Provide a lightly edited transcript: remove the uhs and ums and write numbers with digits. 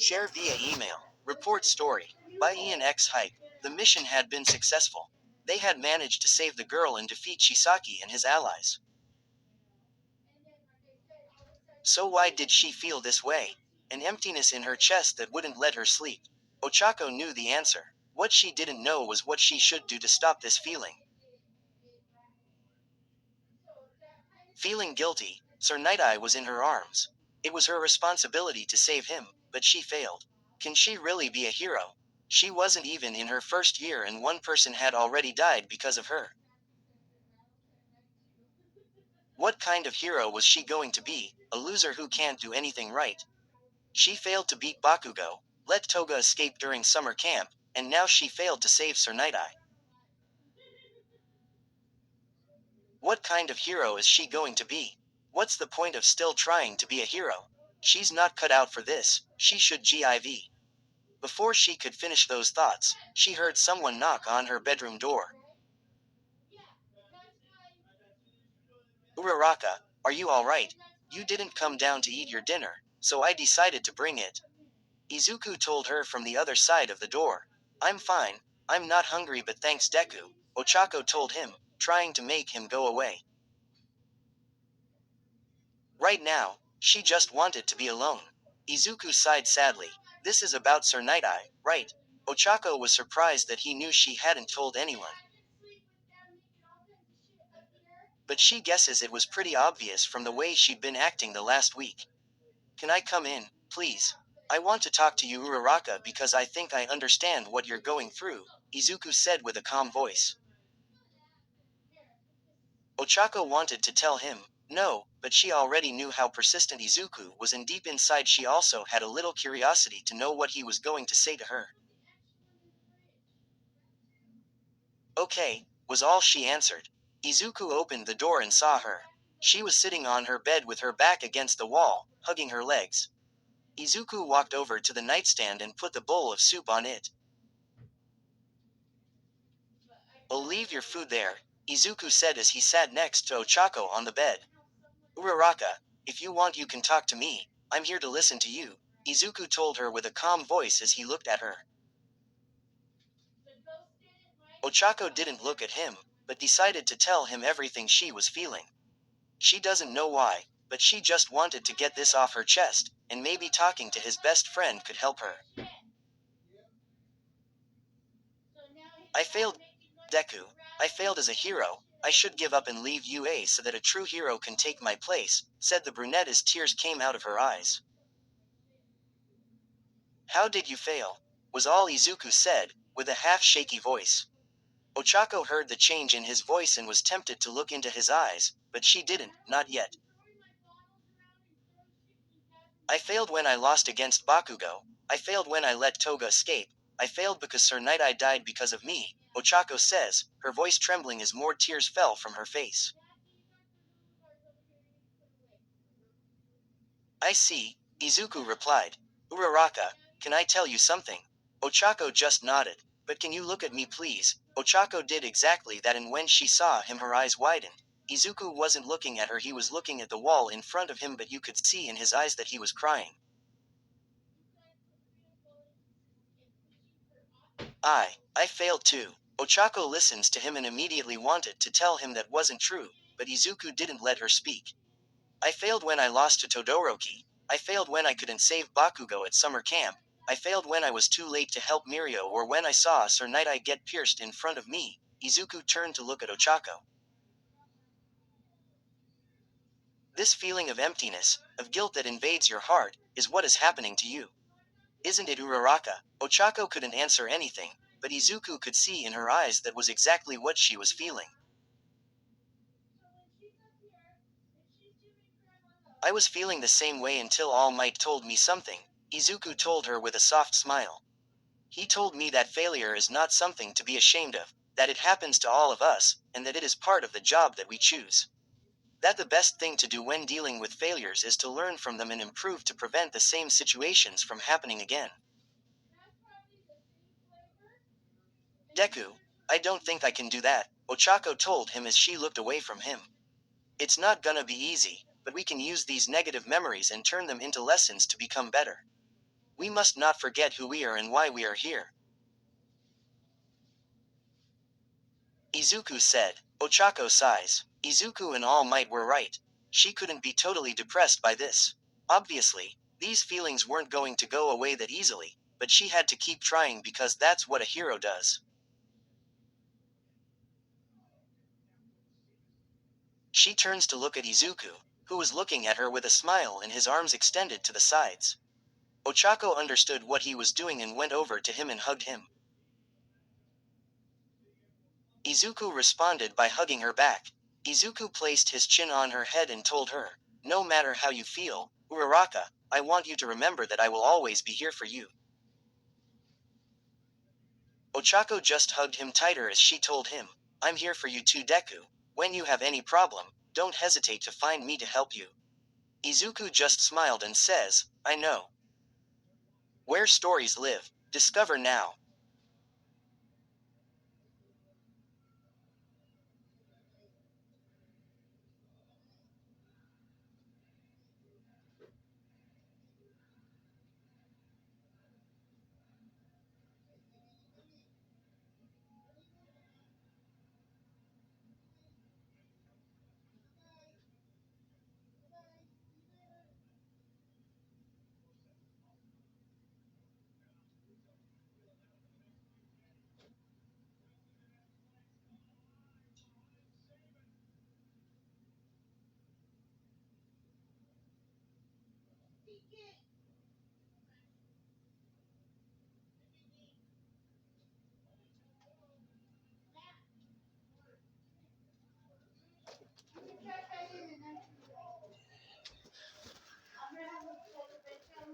Share via email. Report story. By Ian X Hype. The mission had been successful. They had managed to save the girl and defeat Shisaki and his allies. So why did she feel this way? An emptiness in her chest that wouldn't let her sleep. Ochako knew the answer. What she didn't know was what she should do to stop this feeling. Feeling guilty, Sir Night-Eye was in her arms. It was her responsibility to save him, but she failed. Can she really be a hero? She wasn't even in her first year and one person had already died because of her. What kind of hero was she going to be, a loser who can't do anything right? She failed to beat Bakugo, let Toga escape during summer camp, and now she failed to save Sir Night-Eye. What kind of hero is she going to be? What's the point of still trying to be a hero? She's not cut out for this, she should give. Before she could finish those thoughts, she heard someone knock on her bedroom door. Uraraka, are you alright? You didn't come down to eat your dinner, so I decided to bring it. Izuku told her from the other side of the door. I'm fine, I'm not hungry but thanks Deku, Ochako told him, trying to make him go away. Right now, she just wanted to be alone. Izuku sighed sadly. This is about Sir Night-Eye, right? Ochako was surprised that he knew she hadn't told anyone. But she guesses it was pretty obvious from the way she'd been acting the last week. Can I come in, please? I want to talk to you Uraraka because I think I understand what you're going through, Izuku said with a calm voice. Ochako wanted to tell him, no, but she already knew how persistent Izuku was and deep inside she also had a little curiosity to know what he was going to say to her. Okay, was all she answered. Izuku opened the door and saw her. She was sitting on her bed with her back against the wall, hugging her legs. Izuku walked over to the nightstand and put the bowl of soup on it. "I'll leave your food there," Izuku said as he sat next to Ochako on the bed. "Uraraka, if you want you can talk to me, I'm here to listen to you," Izuku told her with a calm voice as he looked at her. Ochako didn't look at him, but decided to tell him everything she was feeling. She doesn't know why, but she just wanted to get this off her chest, and maybe talking to his best friend could help her. I failed, Deku. I failed as a hero. I should give up and leave UA so that a true hero can take my place, said the brunette as tears came out of her eyes. How did you fail? Was all Izuku said, with a half-shaky voice. Ochako heard the change in his voice and was tempted to look into his eyes, but she didn't, not yet. I failed when I lost against Bakugo. I failed when I let Toga escape. I failed because Sir Night-Eye died because of me, Ochako says, her voice trembling as more tears fell from her face. I see, Izuku replied. Uraraka, can I tell you something? Ochako just nodded. But can you look at me please? Ochako did exactly that and when she saw him her eyes widened. Izuku wasn't looking at her, he was looking at the wall in front of him, but you could see in his eyes that he was crying. I failed too. Ochako listens to him and immediately wanted to tell him that wasn't true, but Izuku didn't let her speak. I failed when I lost to Todoroki. I failed when I couldn't save Bakugo at summer camp. I failed when I was too late to help Mirio or when I saw Sir Night-Eye get pierced in front of me. Izuku turned to look at Ochako. This feeling of emptiness, of guilt that invades your heart, is what is happening to you. Isn't it Uraraka? Ochako couldn't answer anything, but Izuku could see in her eyes that was exactly what she was feeling. I was feeling the same way until All Might told me something, Izuku told her with a soft smile. He told me that failure is not something to be ashamed of, that it happens to all of us, and that it is part of the job that we choose. That the best thing to do when dealing with failures is to learn from them and improve to prevent the same situations from happening again. Deku, I don't think I can do that, Ochako told him as she looked away from him. It's not gonna be easy, but we can use these negative memories and turn them into lessons to become better. We must not forget who we are and why we are here. Izuku said. Ochako sighs. Izuku and All Might were right. She couldn't be totally depressed by this. Obviously, these feelings weren't going to go away that easily, but she had to keep trying because that's what a hero does. She turns to look at Izuku, who was looking at her with a smile and his arms extended to the sides. Ochako understood what he was doing and went over to him and hugged him. Izuku responded by hugging her back. Izuku placed his chin on her head and told her, "No matter how you feel, Uraraka, I want you to remember that I will always be here for you." Ochako just hugged him tighter as she told him, "I'm here for you too, Deku. When you have any problem, don't hesitate to find me to help you." Izuku just smiled and says, "I know." Where stories live. Discover now.